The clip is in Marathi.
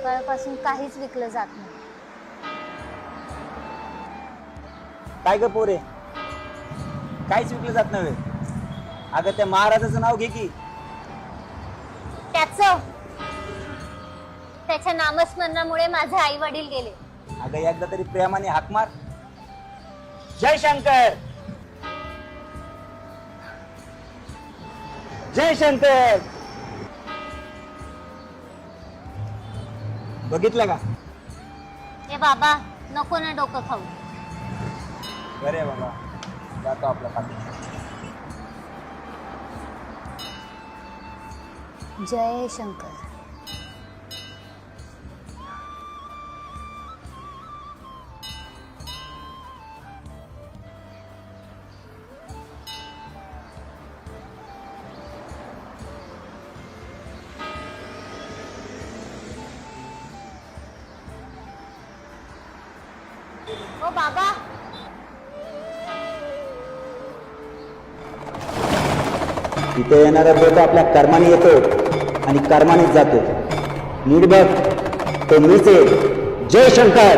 सकाळपासून काहीच विकलं जात नाही. काय ग पोरे, काहीच विकलं जात नाही? अगं त्या महाराजाचं नाव घे की. त्याच्या नामस्मरणामुळे माझे आई वडील गेले. अगं एकदा तरी प्रेमाने हाक मार. जय शंकर, जय शंकर. बघितलं का? ए बाबा, नको ना डोकं खाऊ. अरे बाबा, जातो आपला पाठी. जय शंकर. ओ बाबा, इथे येणारा देव आपल्या कर्माने येतो आणि कर्मानेच जातो. नीट बघ, तो मीच आहे. जय शंकर.